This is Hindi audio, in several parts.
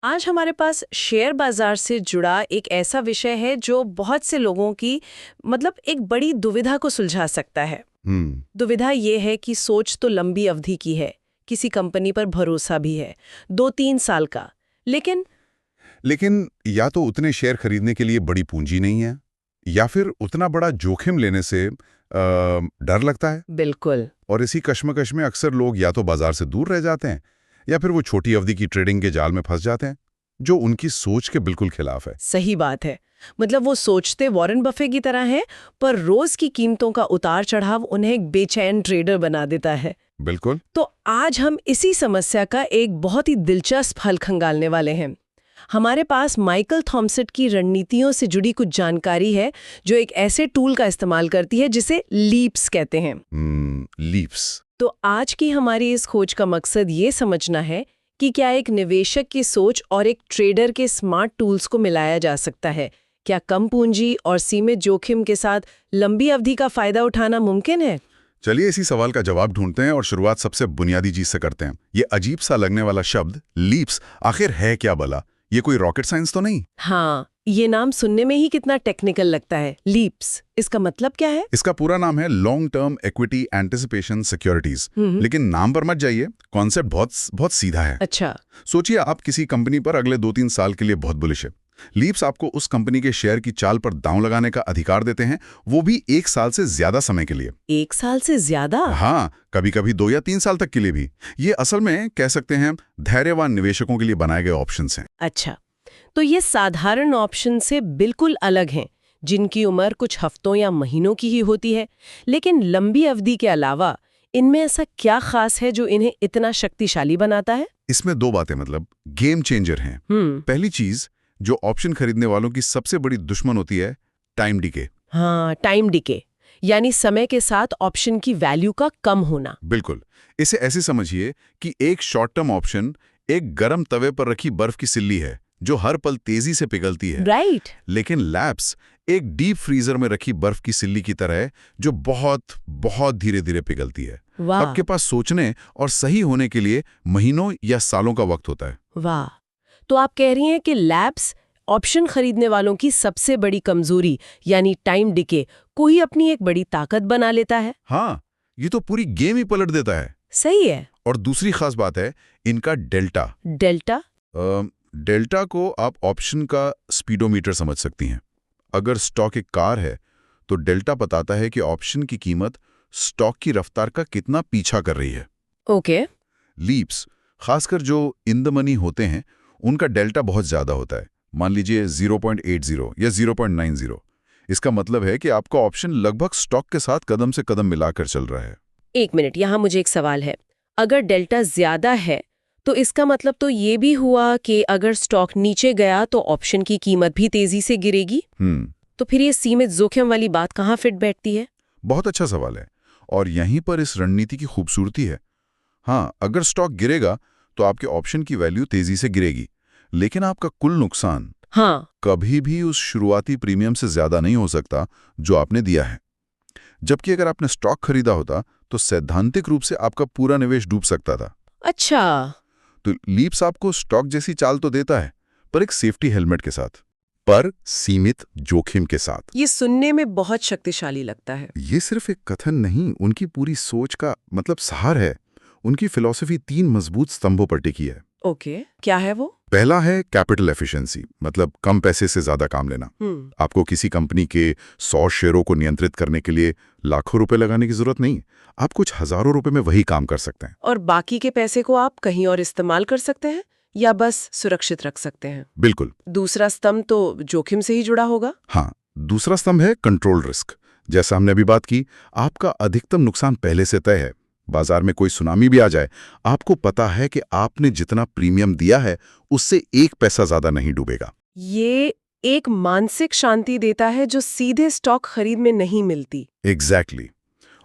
आज हमारे पास शेयर बाजार से जुड़ा एक ऐसा विषय है जो बहुत से लोगों की एक बड़ी दुविधा को सुलझा सकता है। दुविधा ये है कि सोच तो लंबी अवधि की है, किसी कंपनी पर भरोसा भी है, 2-3 साल का, लेकिन या तो उतने शेयर खरीदने के लिए बड़ी पूंजी नहीं है, या फिर उतना बड़ा जोखिम लेने से डर लगता है। बिल्कुल। और इसी कश्मकश में अक्सर लोग या तो बाजार से दूर रह जाते हैं या फिर वो छोटी अवधि की ट्रेडिंग के जाल में फंस जाते हैं, जो उनकी सोच के बिल्कुल खिलाफ है। सही बात है। वो सोचते वॉरेन बफे की तरह हैं, पर रोज की कीमतों का उतार चढ़ाव उन्हें एक बेचैन ट्रेडर बना देता है। बिल्कुल। तो आज हम इसी समस्या का एक बहुत ही दिलचस्प हल खंगालने वाले हैं। हमारे पास माइकल थॉमसेट की रणनीतियों से जुड़ी कुछ जानकारी है, जो एक ऐसे टूल का इस्तेमाल करती है जिसे लीप्स कहते हैं। लीप्स। तो आज की हमारी इस खोज का मकसद ये समझना है कि क्या एक निवेशक की सोच और एक ट्रेडर के स्मार्ट टूल्स को मिलाया जा सकता है। क्या कम पूंजी और सीमित जोखिम के साथ लंबी अवधि का फायदा उठाना मुमकिन है? चलिए इसी सवाल का जवाब ढूंढते हैं और शुरुआत सबसे बुनियादी चीज से करते हैं। ये अजीब सा लगने वाला शब्द लीप्स आखिर है क्या भला? ये कोई रॉकेट साइंस तो नहीं? हाँ, ये नाम सुनने में ही कितना टेक्निकल लगता है। लीप्स, इसका मतलब क्या है? इसका पूरा नाम है long term equity anticipation securities. लेकिन नाम पर मत जाइए, कॉन्सेप्ट बहुत सीधा है। अच्छा। सोचिए आप किसी कंपनी पर अगले 2-3 साल के लिए बहुत बुलिश है। लीप्स आपको उस कंपनी के शेयर की चाल पर दांव लगाने का अधिकार देते हैं, वो भी 1 साल से ज्यादा समय के लिए। 1 साल से ज्यादा? हाँ, कभी कभी 2 या 3 साल तक के लिए भी। ये असल में कह सकते हैं धैर्यवान निवेशकों के लिए बनाए गए ऑप्शंस हैं। अच्छा, तो ये साधारण ऑप्शन से बिल्कुल अलग हैं, जिनकी उम्र कुछ हफ्तों या महीनों की ही होती है। लेकिन लंबी अवधि के अलावा इनमें ऐसा क्या खास है जो इन्हें इतना शक्तिशाली बनाता है? इसमें 2 बातें गेम चेंजर हैं। पहली चीज, जो ऑप्शन खरीदने वालों की सबसे बड़ी दुश्मन होती है, टाइम डिके। हाँ, टाइम डिके, यानी समय के साथ ऑप्शन की वैल्यू का कम होना। बिल्कुल। इसे ऐसे समझिए कि एक शॉर्ट टर्म ऑप्शन एक गर्म तवे पर रखी बर्फ की सिल्ली है जो हर पल तेजी से पिघलती है। राइट। लेकिन लैप्स एक डीप फ्रीजर में रखी बर्फ की सिल्ली की तरह है, जो बहुत बहुत धीरे धीरे पिघलती है। आपके पास सोचने और सही होने के लिए महीनों या सालों का वक्त होता है। वाह, तो आप कह रही हैं कि लैप्स ऑप्शन खरीदने वालों की सबसे बड़ी कमजोरी यानी टाइम डिके को ही अपनी एक बड़ी ताकत बना लेता है। हाँ, ये तो पूरी गेम ही पलट देता है। सही है। और दूसरी खास बात है इनका डेल्टा। डेल्टा को आप ऑप्शन का स्पीडोमीटर समझ सकती हैं। अगर स्टॉक एक कार है तो डेल्टा बताता है कि ऑप्शन की कीमत स्टॉक की रफ्तार का कितना पीछा कर रही है। ओके। लीप्स, खासकर जो इन द मनी होते हैं, उनका डेल्टा बहुत ज्यादा होता है। मान लीजिए 0.80 या 0.90। इसका मतलब है कि आपका ऑप्शन लगभग स्टॉक के साथ कदम से कदम मिलाकर चल रहा है। 1 मिनट, यहाँ मुझे एक सवाल है। अगर डेल्टा ज्यादा है तो इसका मतलब तो ये भी हुआ कि अगर स्टॉक नीचे गया तो ऑप्शन की कीमत भी तेजी से गिरेगी। तो फिर ये सीमित जोखिम वाली बात कहाँ फिट बैठती है? बहुत अच्छा सवाल है, और यहीं पर इस रणनीति की खूबसूरती है। हाँ, अगर स्टॉक गिरेगा तो आपके ऑप्शन की वैल्यू तेजी से गिरेगी, लेकिन आपका कुल नुकसान कभी भी उस शुरुआती प्रीमियम से ज्यादा नहीं हो सकता जो आपने दिया है। जबकि अगर आपने स्टॉक खरीदा होता तो सैद्धांतिक रूप से आपका पूरा निवेश डूब सकता था। अच्छा। तो लीप्स आपको स्टॉक जैसी चाल तो देता है, पर एक सेफ्टी हेलमेट के साथ, पर सीमित जोखिम के साथ। ये सुनने में बहुत शक्तिशाली लगता है। ये सिर्फ एक कथन नहीं, उनकी पूरी सोच का सार है। उनकी फिलॉसफी 3 मजबूत स्तंभों पर टिकी है। ओके, क्या है वो? पहला है कैपिटल एफिशिएंसी, कम पैसे से ज्यादा काम लेना। आपको किसी कंपनी के 100 शेयरों को नियंत्रित करने के लिए लाखों रुपए लगाने की जरूरत नहीं। आप कुछ हजारों रुपए में वही काम कर सकते हैं। और बाकी के पैसे को आप कहीं और इस्तेमाल कर सकते हैं या बस सुरक्षित रख सकते हैं? बिल्कुल। दूसरा स्तंभ तो जोखिम से ही जुड़ा होगा। हाँ, दूसरा स्तंभ है कंट्रोल रिस्क। जैसा हमने अभी बात की, आपका अधिकतम नुकसान पहले से तय है। बाजार में कोई सुनामी भी आ जाए, आपको पता है कि आपने जितना प्रीमियम दिया है उससे 1 पैसा ज्यादा नहीं डूबेगा। ये एक मानसिक शांति देता है जो सीधे स्टॉक खरीद में नहीं मिलती। एग्जैक्टली।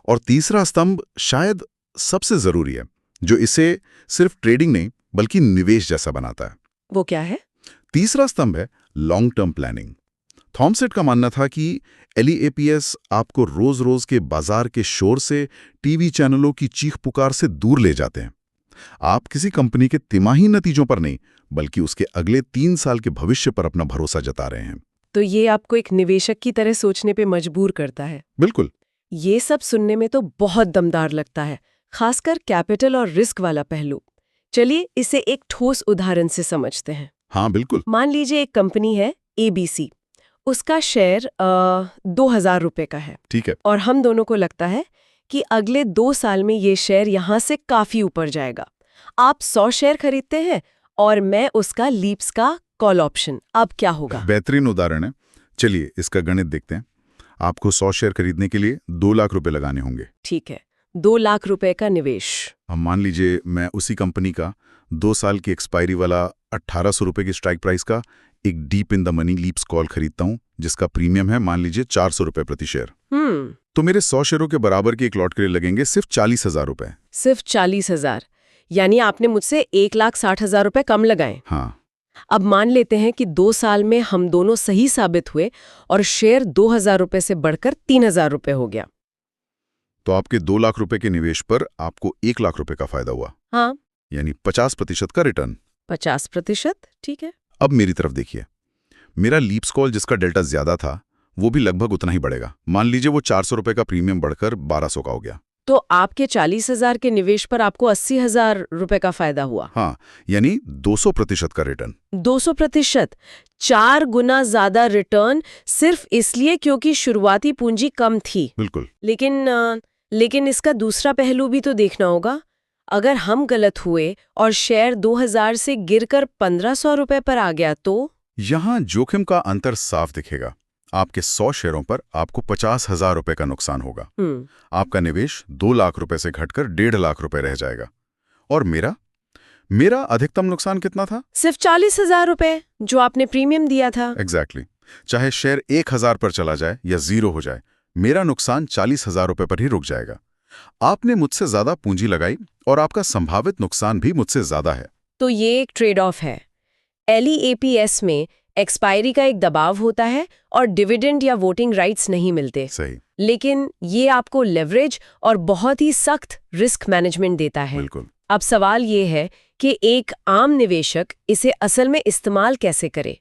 और तीसरा स्तंभ शायद सबसे जरूरी है, जो इसे सिर्फ ट्रेडिंग नहीं बल्कि निवेश जैसा बनाता है। वो क्या है? तीसरा स्तंभ है लॉन्ग टर्म प्लानिंग। थॉमसेट का मानना था कि एलईएपीएस आपको रोज रोज के बाजार के शोर से, टीवी चैनलों की चीख पुकार से दूर ले जाते हैं। आप किसी कंपनी के तिमाही नतीजों पर नहीं बल्कि उसके अगले 3 साल के भविष्य पर अपना भरोसा जता रहे हैं। तो ये आपको एक निवेशक की तरह सोचने पे मजबूर करता है। बिल्कुल। ये सब सुनने में तो बहुत दमदार लगता है, खासकर कैपिटल और रिस्क वाला पहलू। चलिए इसे एक ठोस उदाहरण से समझते हैं। हाँ बिल्कुल। मान लीजिए एक कंपनी है ABC, उसका शेयर 2000 रुपए का है। ठीक है। और हम दोनों को लगता है कि अगले 2 साल में ये शेयर यहाँ से काफी ऊपर जाएगा। आप 100 शेयर खरीदते हैं और मैं उसका लीप्स का कॉल ऑप्शन। अब क्या होगा? बेहतरीन उदाहरण है। चलिए इसका गणित देखते हैं। आपको 100 शेयर खरीदने के लिए 2 लाख रुपए लगाने होंगे। ठीक है, 2 लाख रुपए का निवेश। अब मान लीजिए मैं उसी कंपनी का 2 साल की एक्सपायरी वाला 1800 रुपए की स्ट्राइक प्राइस का एक deep in the money leaps call खरीदता हूं, जिसका प्रीमियम है मान लीजिए 400 रुपए प्रति शेयर। तो मेरे 100 शेयरों के बराबर के एक लॉट के लिए लगेंगे सिर्फ 40,000 रुपए। सिर्फ 40,000? यानी आपने मुझसे 1,60,000 रुपए कम लगाए। हाँ। अब मान लेते हैं कि 2 साल में हम दोनों सही साबित हुए और शेयर 2,000 रुपए से बढ़कर 3,000 रुपए हो गया। तो आपके 2 लाख रुपए के निवेश पर आपको 1 लाख रुपए का फायदा हुआ। हाँ, यानी 50% का रिटर्न। 50%? ठीक है। अब मेरी तरफ देखिए, मेरा लीप्स कॉल जिसका डेल्टा ज्यादा था वो भी लगभग उतना ही बढ़ेगा। मान लीजिए वो 400 रुपए का प्रीमियम बढ़कर 1200 का हो गया। तो आपके 40,000 के निवेश पर आपको 80,000 रुपए का फायदा हुआ। हाँ, यानी 200% का रिटर्न। 200%? 4 गुना ज्यादा रिटर्न सिर्फ इसलिए क्योंकि शुरुआती पूंजी कम थी। बिल्कुल। लेकिन इसका दूसरा पहलू भी तो देखना होगा। अगर हम गलत हुए और शेयर 2000 से गिरकर 1500 रुपए पर आ गया तो? यहाँ जोखिम का अंतर साफ दिखेगा। आपके 100 शेयरों पर आपको 50,000 रुपए का नुकसान होगा। आपका निवेश 2 लाख रुपए से घटकर 1.5 लाख रुपए रह जाएगा। और मेरा अधिकतम नुकसान कितना था? सिर्फ 40,000 रुपए, जो आपने प्रीमियम दिया था। एग्जैक्टली। चाहे शेयर 1,000 पर चला जाए या 0 हो जाए, मेरा नुकसान 40,000 रुपए पर ही रुक जाएगा। आपने मुझसे ज्यादा पूंजी लगाई और आपका संभावित नुकसान भी मुझसे ज्यादा है। तो ये एक ट्रेड ऑफ है। LEAPS में एक्सपायरी का एक दबाव होता है और डिविडेंड या वोटिंग राइट्स नहीं मिलते। सही। लेकिन ये आपको लेवरेज और बहुत ही सख्त रिस्क मैनेजमेंट देता है। बिल्कुल। अब सवाल ये है कि एक आम निवेशक इसे असल में इस्तेमाल कैसे करे?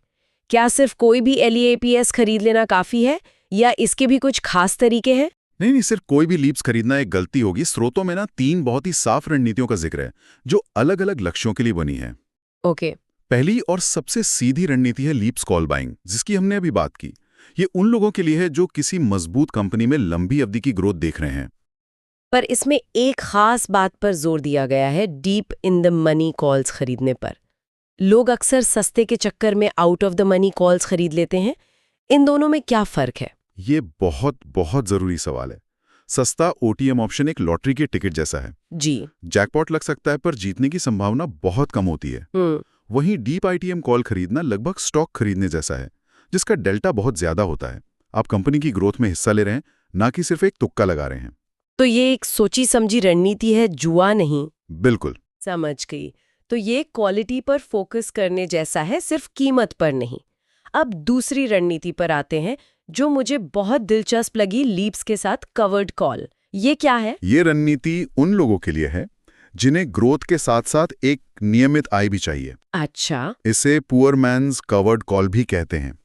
क्या सिर्फ कोई भी LEAPS खरीद लेना काफी है या इसके भी कुछ खास तरीके हैं? नहीं, सिर्फ कोई भी लीप्स खरीदना एक गलती होगी। स्रोतों में ना 3 बहुत ही साफ रणनीतियों का जिक्र है जो अलग अलग लक्ष्यों के लिए बनी है। ओके। पहली और सबसे सीधी रणनीति है लीप्स कॉल बाइंग, जिसकी हमने अभी बात की। ये उन लोगों के लिए है जो किसी मजबूत कंपनी में लंबी अवधि की ग्रोथ देख रहे हैं। पर इसमें एक खास बात पर जोर दिया गया है, deep in the money calls खरीदने पर। लोग अक्सर सस्ते के चक्कर में out of the money calls खरीद लेते हैं। इन दोनों में क्या फर्क है? ये बहुत बहुत जरूरी सवाल है। सस्ता OTM ऑप्शन एक लॉटरी के टिकट जैसा है जी। जैकपॉट लग सकता है पर जीतने की संभावना बहुत कम होती है। वहीं डीप ITM कॉल खरीदना लगभग स्टॉक खरीदने जैसा है, जिसका डेल्टा बहुत ज्यादा होता है। आप कंपनी की ग्रोथ में हिस्सा ले रहे हैं, ना कि सिर्फ एक तुक्का लगा रहे हैं। तो ये एक सोची समझी रणनीति है, जुआ नहीं। बिल्कुल। समझ गई। तो ये क्वालिटी पर फोकस करने जैसा है, सिर्फ कीमत पर नहीं। अब दूसरी रणनीति पर आते हैं जो मुझे बहुत दिलचस्प लगी, लीप्स के साथ कवर्ड कॉल। ये क्या है? ये रणनीति उन लोगों के लिए है जिन्हें ग्रोथ के साथ साथ एक नियमित आय भी चाहिए। अच्छा। इसे पुअर मैन्स कवर्ड कॉल भी कहते हैं।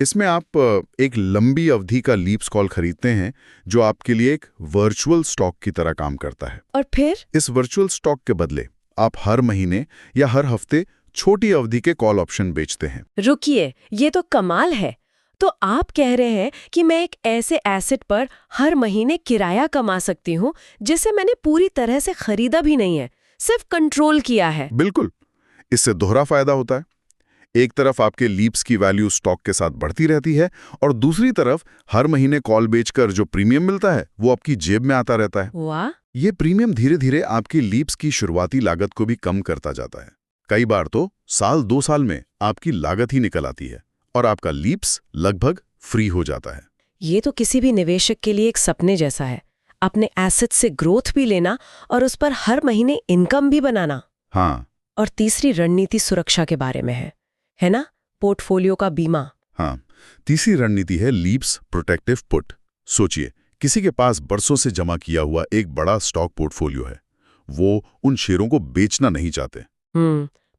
इसमें आप एक लंबी अवधि का लीप्स कॉल खरीदते हैं जो आपके लिए एक वर्चुअल स्टॉक की तरह काम करता है। और फिर इस वर्चुअल स्टॉक के बदले आप हर महीने या हर हफ्ते छोटी अवधि के कॉल ऑप्शन बेचते हैं। रुकिए, ये तो कमाल है। तो आप कह रहे हैं कि मैं एक ऐसे एसेट पर हर महीने किराया कमा सकती हूँ जिसे मैंने पूरी तरह से खरीदा भी नहीं है, सिर्फ कंट्रोल किया है। बिल्कुल। इससे दोहरा फायदा होता है। एक तरफ आपके लीप्स की वैल्यू स्टॉक के साथ बढ़ती रहती है और दूसरी तरफ हर महीने कॉल बेचकर जो प्रीमियम मिलता है वो आपकी जेब में आता रहता है। वाह। ये प्रीमियम धीरे धीरे आपकी लीप्स की शुरुआती लागत को भी कम करता जाता है। कई बार तो 1-2 साल में आपकी लागत ही निकल आती है और आपका लीप्स लगभग फ्री हो जाता है। ये तो किसी भी निवेशक के लिए एक सपने जैसा है, अपने एसेट से ग्रोथ भी लेना और उस पर हर महीने इनकम भी बनाना। हाँ। और तीसरी रणनीति सुरक्षा के बारे में है ना? पोर्टफोलियो का बीमा। हाँ, तीसरी रणनीति है लीप्स प्रोटेक्टिव पुट। सोचिए, किसी के पास बरसों से जमा किया हुआ एक बड़ा स्टॉक पोर्टफोलियो है। वो उन शेयरों को बेचना नहीं चाहते।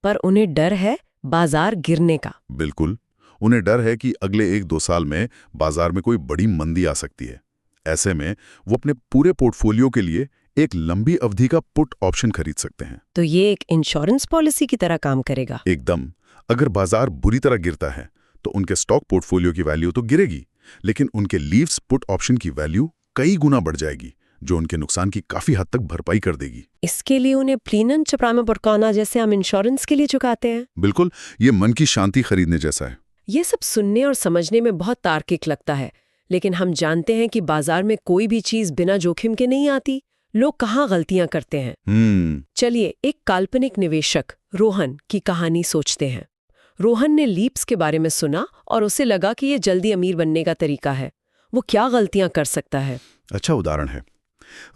पर उन्हें डर है बाजार गिरने का। बिल्कुल, उन्हें डर है कि अगले 1-2 साल में बाजार में कोई बड़ी मंदी आ सकती है। ऐसे में वो अपने पूरे पोर्टफोलियो के लिए एक लंबी अवधि का पुट ऑप्शन खरीद सकते हैं। तो ये एक इंश्योरेंस पॉलिसी की तरह काम करेगा। एकदम। अगर बाजार बुरी तरह गिरता है तो उनके स्टॉक पोर्टफोलियो की वैल्यू तो गिरेगी, लेकिन उनके लीव्स पुट ऑप्शन की वैल्यू कई गुना बढ़ जाएगी, जो उनके नुकसान की काफी हद तक भरपाई कर देगी। इसके लिए उन्हें प्लीनम चपरामे बरकाना जैसे हम इंश्योरेंस के लिए चुकाते हैं। बिल्कुल, ये मन की शांति खरीदने जैसा है। ये सब सुनने और समझने में बहुत तार्किक लगता है, लेकिन हम जानते हैं कि बाजार में कोई भी चीज बिना जोखिम के नहीं आती। लोग कहाँ गलतियां करते हैं। चलिए एक काल्पनिक निवेशक रोहन की कहानी सोचते हैं। रोहन ने लीप्स के बारे में सुना और उसे लगा कि ये जल्दी अमीर बनने का तरीका है। वो क्या गलतियां कर सकता है? अच्छा उदाहरण है।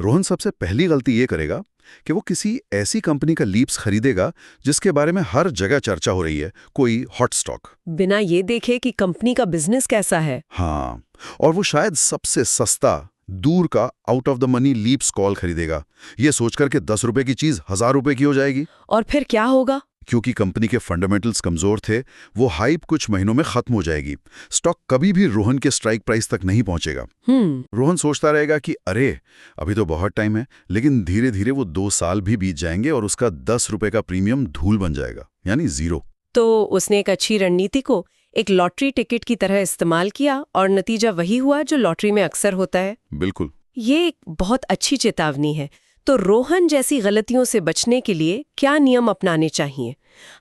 रोहन सबसे पहली गलती ये करेगा कि वो किसी ऐसी कंपनी का लीप्स खरीदेगा जिसके बारे में हर जगह चर्चा हो रही है, कोई हॉट स्टॉक, बिना ये देखे कि कंपनी का बिजनेस कैसा है। हाँ, और वो शायद सबसे सस्ता, दूर का, out of the money leaps call खरीदेगा, ये सोचकर के 10 रुपए की चीज 1000 रुपए की हो जाएगी। और फिर क्या होगा? क्योंकि कंपनी के फंडामेंटल्स कमजोर थे, वो हाइप कुछ महीनों में खत्म हो जाएगी। स्टॉक कभी भी रोहन के स्ट्राइक प्राइस तक नहीं पहुंचेगा। रोहन सोचता रहेगा कि अरे अभी तो बहुत टाइम है, लेकिन धीरे धीरे वो 2 साल भी बीत जाएंगे और उसका 10 रुपए का प्रीमियम धूल बन जाएगा, यानी 0। तो उसने एक अच्छी रणनीति को एक लॉटरी टिकट की तरह इस्तेमाल किया और नतीजा वही हुआ जो लॉटरी में अक्सर होता है। बिल्कुल, ये एक बहुत अच्छी चेतावनी है। तो रोहन जैसी गलतियों से बचने के लिए क्या नियम अपनाने चाहिए?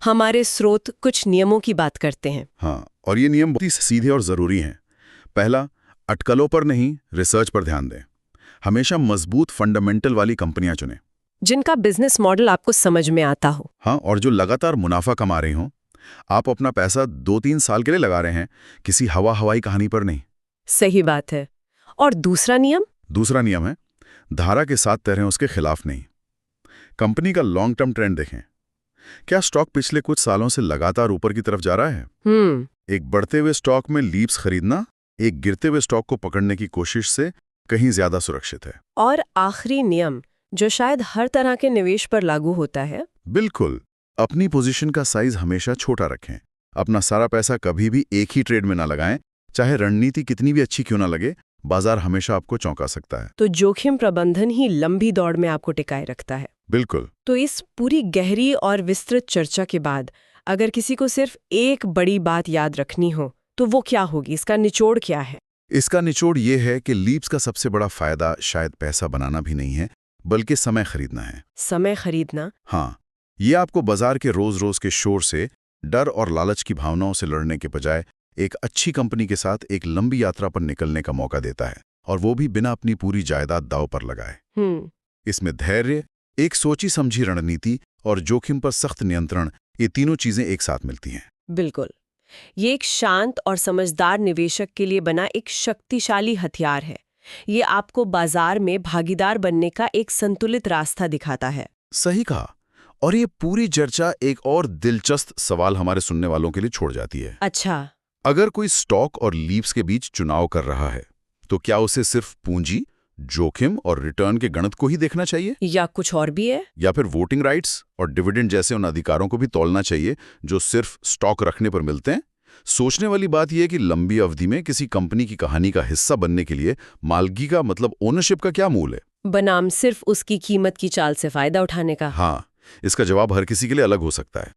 हमारे स्रोत कुछ नियमों की बात करते हैं। हाँ, और ये नियम बहुत ही सीधे और जरूरी हैं। पहला, अटकलों पर नहीं, रिसर्च पर ध्यान दें। हमेशा मजबूत फंडामेंटल वाली कंपनियां चुनें जिनका बिजनेस मॉडल आपको समझ में आता हो। हाँ, और जो लगातार मुनाफा कमा रही हों। आप अपना पैसा 2-3 साल के लिए लगा रहे हैं, किसी हवाई कहानी पर नहीं। सही बात है। और दूसरा नियम है धारा के साथ तैरें, उसके खिलाफ नहीं। कंपनी का लॉन्ग टर्म ट्रेंड देखें। क्या स्टॉक पिछले कुछ सालों से लगातार ऊपर की तरफ जा रहा है? एक बढ़ते हुए स्टॉक में लीप्स खरीदना एक गिरते हुए स्टॉक को पकड़ने की कोशिश से कहीं ज्यादा सुरक्षित है। और आखिरी नियम, जो शायद हर तरह के निवेश पर लागू होता है। बिल्कुल, अपनी पोजीशन का साइज हमेशा छोटा रखें। अपना सारा पैसा कभी भी एक ही ट्रेड में ना लगाएं, चाहे रणनीति कितनी भी अच्छी क्यों ना लगे। बाजार हमेशा आपको चौंका सकता है। तो जोखिम प्रबंधन ही लंबी दौड़ में आपको टिकाए रखता है। बिल्कुल। तो इस पूरी गहरी और विस्तृत चर्चा के बाद अगर किसी को सिर्फ एक बड़ी बात याद रखनी हो तो वो क्या होगी? इसका निचोड़ क्या है? इसका निचोड़ ये है कि लीप्स का सबसे बड़ा फायदा शायद पैसा बनाना भी नहीं है, बल्कि समय खरीदना है। समय खरीदना? हाँ, ये आपको बाजार के रोज रोज के शोर से, डर और लालच की भावनाओं से लड़ने के बजाय एक अच्छी कंपनी के साथ एक लंबी यात्रा पर निकलने का मौका देता है, और वो भी बिना अपनी पूरी जायदाद दांव पर लगाए। इसमें धैर्य, एक सोची समझी रणनीति और जोखिम पर सख्त नियंत्रण, ये तीनों चीजें एक साथ मिलती हैं। बिल्कुल, ये एक शांत और समझदार निवेशक के लिए बना एक शक्तिशाली हथियार है। ये आपको बाजार में भागीदार बनने का एक संतुलित रास्ता दिखाता है। सही कहा। और ये पूरी चर्चा एक और दिलचस्प सवाल हमारे सुनने वालों के लिए छोड़ जाती है। अच्छा, अगर कोई स्टॉक और लीव्स के बीच चुनाव कर रहा है, तो क्या उसे सिर्फ पूंजी, जोखिम और रिटर्न के गणित को ही देखना चाहिए, या कुछ और भी है? या फिर वोटिंग राइट्स और डिविडेंड जैसे उन अधिकारों को भी तौलना चाहिए जो सिर्फ स्टॉक रखने पर मिलते हैं? सोचने वाली बात यह है कि लंबी अवधि में किसी कंपनी की कहानी का हिस्सा बनने के लिए मालकी का मतलब ओनरशिप का क्या मूल है, बनाम सिर्फ उसकी कीमत की चाल से फायदा उठाने का? हाँ, इसका जवाब हर किसी के लिए अलग हो सकता है।